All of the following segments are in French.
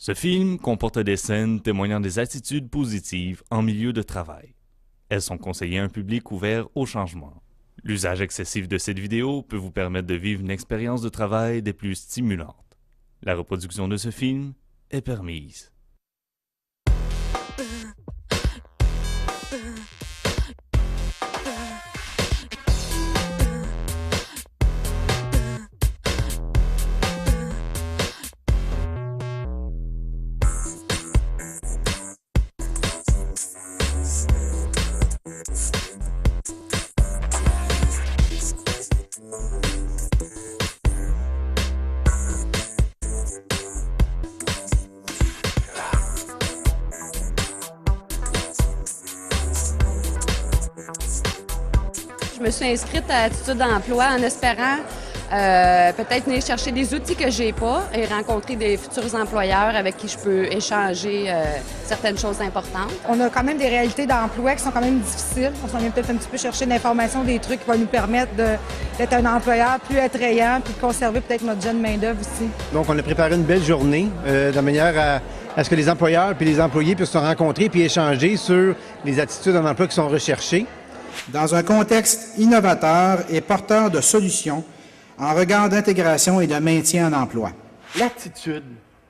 Ce film comporte des scènes témoignant des attitudes positives en milieu de travail. Elles sont conseillées à un public ouvert au changement. L'usage excessif de cette vidéo peut vous permettre de vivre une expérience de travail des plus stimulantes. La reproduction de ce film est permise. Je me suis inscrite à Attitude d'emploi en espérant peut-être venir chercher des outils que j'ai pas et rencontrer des futurs employeurs avec qui je peux échanger certaines choses importantes. On a quand même des réalités d'emploi qui sont quand même difficiles. On s'en vient peut-être un petit peu chercher de l'information, des trucs qui vont nous permettre d'être un employeur plus attrayant puis de conserver peut-être notre jeune main-d'œuvre aussi. Donc, on a préparé une belle journée de manière à ce que les employeurs puis les employés puissent se rencontrer puis échanger sur les attitudes en emploi qui sont recherchées. Dans un contexte innovateur et porteur de solutions en regard d'intégration et de maintien en emploi. L'attitude,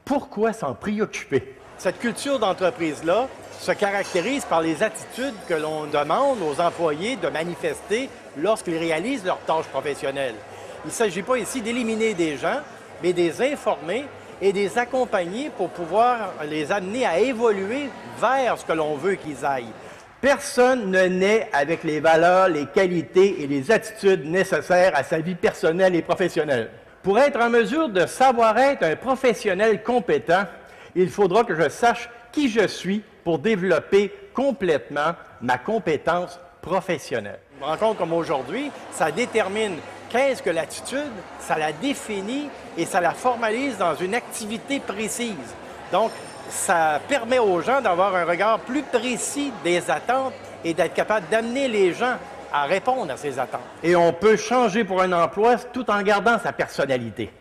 pourquoi s'en préoccuper? Cette culture d'entreprise-là se caractérise par les attitudes que l'on demande aux employés de manifester lorsqu'ils réalisent leurs tâches professionnelles. Il ne s'agit pas ici d'éliminer des gens, mais de les informer et de les accompagner pour pouvoir les amener à évoluer vers ce que l'on veut qu'ils aillent. Personne ne naît avec les valeurs, les qualités et les attitudes nécessaires à sa vie personnelle et professionnelle. Pour être en mesure de savoir être un professionnel compétent, il faudra que je sache qui je suis pour développer complètement ma compétence professionnelle. Une rencontre comme aujourd'hui, ça détermine qu'est-ce que l'attitude, ça la définit et ça la formalise dans une activité précise. Donc, ça permet aux gens d'avoir un regard plus précis des attentes et d'être capable d'amener les gens à répondre à ces attentes. Et on peut changer pour un emploi tout en gardant sa personnalité.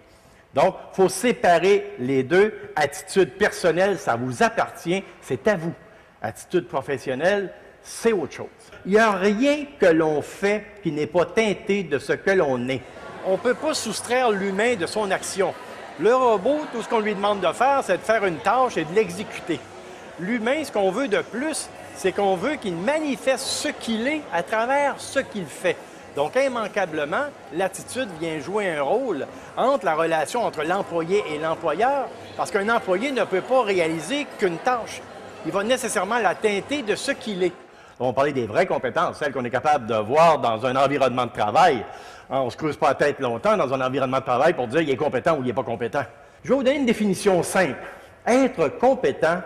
Donc, il faut séparer les deux. Attitude personnelle, ça vous appartient, c'est à vous. Attitude professionnelle, c'est autre chose. Il n'y a rien que l'on fait qui n'est pas teinté de ce que l'on est. On ne peut pas soustraire l'humain de son action. Le robot, tout ce qu'on lui demande de faire, c'est de faire une tâche et de l'exécuter. L'humain, ce qu'on veut de plus, c'est qu'on veut qu'il manifeste ce qu'il est à travers ce qu'il fait. Donc, immanquablement, l'attitude vient jouer un rôle entre la relation entre l'employé et l'employeur, parce qu'un employé ne peut pas réaliser qu'une tâche. Il va nécessairement la teinter de ce qu'il est. On va parler des vraies compétences, celles qu'on est capable de voir dans un environnement de travail. On ne se creuse pas la tête longtemps dans un environnement de travail pour dire il est compétent ou il n'est pas compétent. Je vais vous donner une définition simple. Être compétent,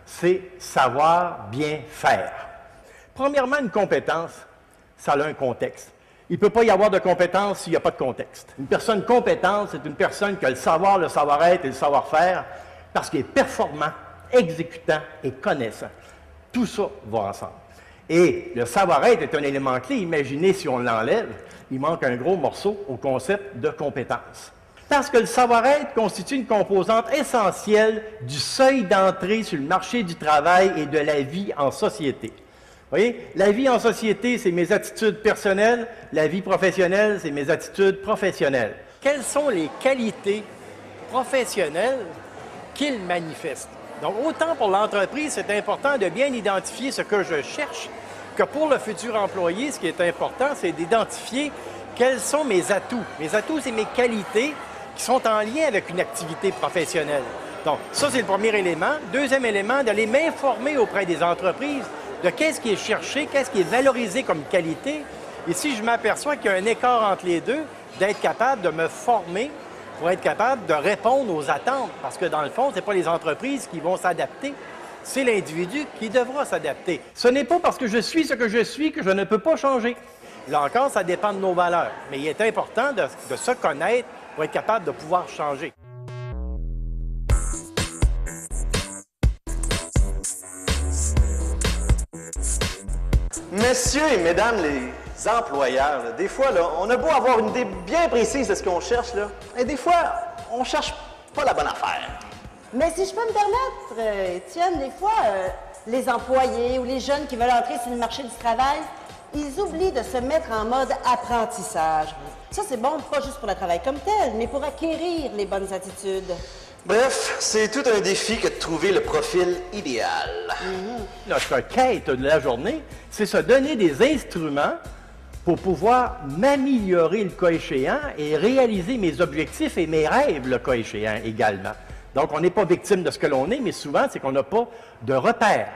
c'est savoir bien faire. Premièrement, une compétence, ça a un contexte. Il ne peut pas y avoir de compétence s'il n'y a pas de contexte. Une personne compétente, c'est une personne qui a le savoir-être et le savoir-faire parce qu'il est performant, exécutant et connaissant. Tout ça va ensemble. Et le savoir-être est un élément clé. Imaginez si on l'enlève, il manque un gros morceau au concept de compétence. Parce que le savoir-être constitue une composante essentielle du seuil d'entrée sur le marché du travail et de la vie en société. Vous voyez, la vie en société, c'est mes attitudes personnelles. La vie professionnelle, c'est mes attitudes professionnelles. Quelles sont les qualités professionnelles qu'ils manifestent? Donc, autant pour l'entreprise, c'est important de bien identifier ce que je cherche, que pour le futur employé, ce qui est important, c'est d'identifier quels sont mes atouts. Mes atouts, c'est mes qualités qui sont en lien avec une activité professionnelle. Donc, ça, c'est le premier élément. Deuxième élément, d'aller m'informer auprès des entreprises de qu'est-ce qui est cherché, qu'est-ce qui est valorisé comme qualité. Et si je m'aperçois qu'il y a un écart entre les deux, d'être capable de me former pour être capable de répondre aux attentes. Parce que dans le fond, ce n'est pas les entreprises qui vont s'adapter, c'est l'individu qui devra s'adapter. Ce n'est pas parce que je suis ce que je suis que je ne peux pas changer. Là encore, ça dépend de nos valeurs. Mais il est important de se connaître pour être capable de pouvoir changer. Messieurs et mesdames les employeurs, là, des fois, là, on a beau avoir une idée bien précise de ce qu'on cherche, là, et des fois, on cherche pas la bonne affaire. Mais si je peux me permettre, Étienne, des fois, les employés ou les jeunes qui veulent entrer sur le marché du travail, ils oublient de se mettre en mode apprentissage. Ça, c'est bon, pas juste pour le travail comme tel, mais pour acquérir les bonnes attitudes. Bref, c'est tout un défi que de trouver le profil idéal. Notre quête de la journée, c'est se donner des instruments pour pouvoir m'améliorer le cas échéant et réaliser mes objectifs et mes rêves le cas échéant également. Donc, on n'est pas victime de ce que l'on est, mais souvent, c'est qu'on n'a pas de repères.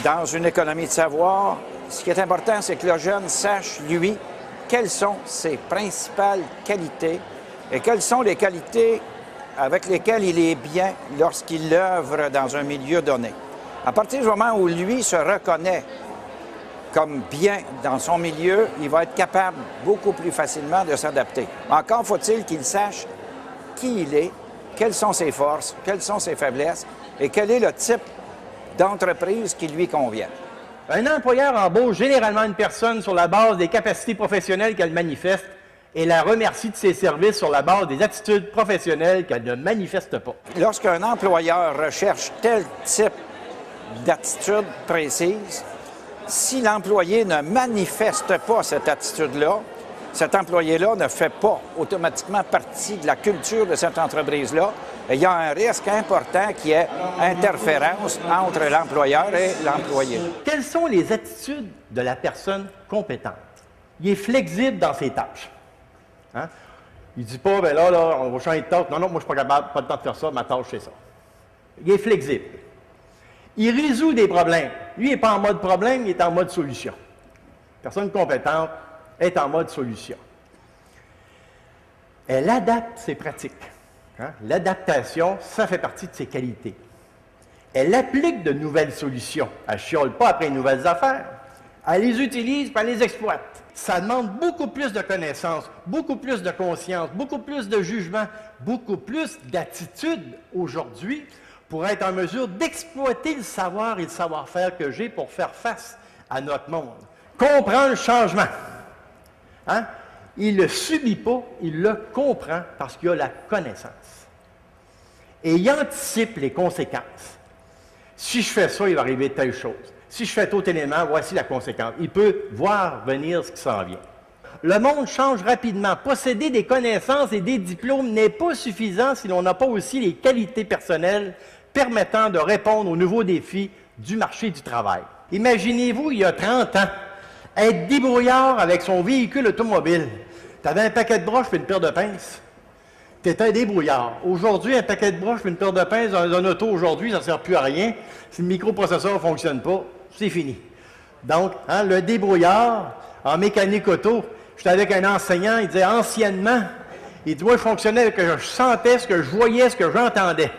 Dans une économie de savoir, ce qui est important, c'est que le jeune sache, lui, quelles sont ses principales qualités et quelles sont les qualités avec lesquelles il est bien lorsqu'il œuvre dans un milieu donné. À partir du moment où lui se reconnaît comme bien dans son milieu, il va être capable beaucoup plus facilement de s'adapter. Encore faut-il qu'il sache qui il est, quelles sont ses forces, quelles sont ses faiblesses et quel est le type d'entreprise qui lui convient. Un employeur embauche généralement une personne sur la base des capacités professionnelles qu'elle manifeste et la remercie de ses services sur la base des attitudes professionnelles qu'elle ne manifeste pas. Lorsqu'un employeur recherche tel type d'attitude précise, si l'employé ne manifeste pas cette attitude-là, cet employé-là ne fait pas automatiquement partie de la culture de cette entreprise-là. Et il y a un risque important qui est interférence entre l'employeur et l'employé. Quelles sont les attitudes de la personne compétente? Il est flexible dans ses tâches. Hein? Il ne dit pas, bien là, on va changer de tâche. Non, moi, je ne suis pas capable, pas le temps de faire ça, ma tâche, c'est ça. Il est flexible. Il résout des problèmes. Lui, il n'est pas en mode problème, il est en mode solution. Personne compétente est en mode solution. Elle adapte ses pratiques. Hein? L'adaptation, ça fait partie de ses qualités. Elle applique de nouvelles solutions. Elle ne chiole pas après de nouvelles affaires. Elle les utilise, puis elle les exploite. Ça demande beaucoup plus de connaissances, beaucoup plus de conscience, beaucoup plus de jugement, beaucoup plus d'attitude aujourd'hui pour être en mesure d'exploiter le savoir et le savoir-faire que j'ai pour faire face à notre monde. Comprend le changement. Hein? Il ne le subit pas, il le comprend parce qu'il a la connaissance. Et il anticipe les conséquences. Si je fais ça, il va arriver telle chose. Si je fais tel élément, voici la conséquence. Il peut voir venir ce qui s'en vient. Le monde change rapidement. Posséder des connaissances et des diplômes n'est pas suffisant si l'on n'a pas aussi les qualités personnelles permettant de répondre aux nouveaux défis du marché du travail. Imaginez-vous, il y a 30 ans, être débrouillard avec son véhicule automobile. Tu avais un paquet de broches et une paire de pinces. Tu étais un débrouillard. Aujourd'hui, un paquet de broches et une paire de pinces dans un auto, aujourd'hui, ça ne sert plus à rien. Si le microprocesseur ne fonctionne pas, c'est fini. Donc, hein, le débrouillard en mécanique auto, j'étais avec un enseignant, il disait anciennement, il dit, moi, je fonctionnais, que je sentais ce que je voyais, ce que j'entendais.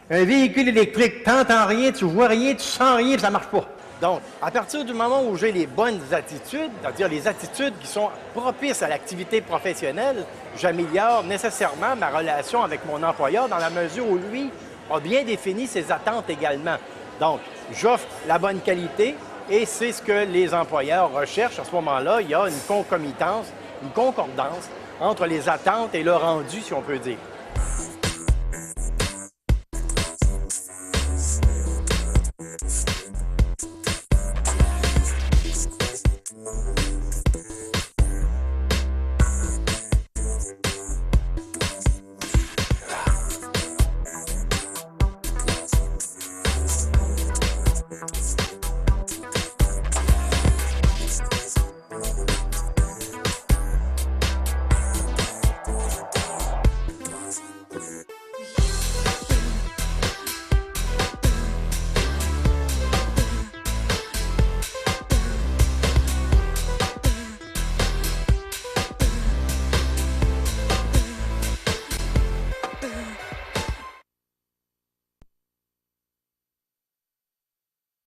Un véhicule électrique, tu n'entends rien, tu vois rien, tu sens rien, ça ne marche pas. Donc, à partir du moment où j'ai les bonnes attitudes, c'est-à-dire les attitudes qui sont propices à l'activité professionnelle, j'améliore nécessairement ma relation avec mon employeur dans la mesure où lui a bien défini ses attentes également. Donc, j'offre la bonne qualité et c'est ce que les employeurs recherchent. À ce moment-là, il y a une concomitance, une concordance entre les attentes et le rendu, si on peut dire.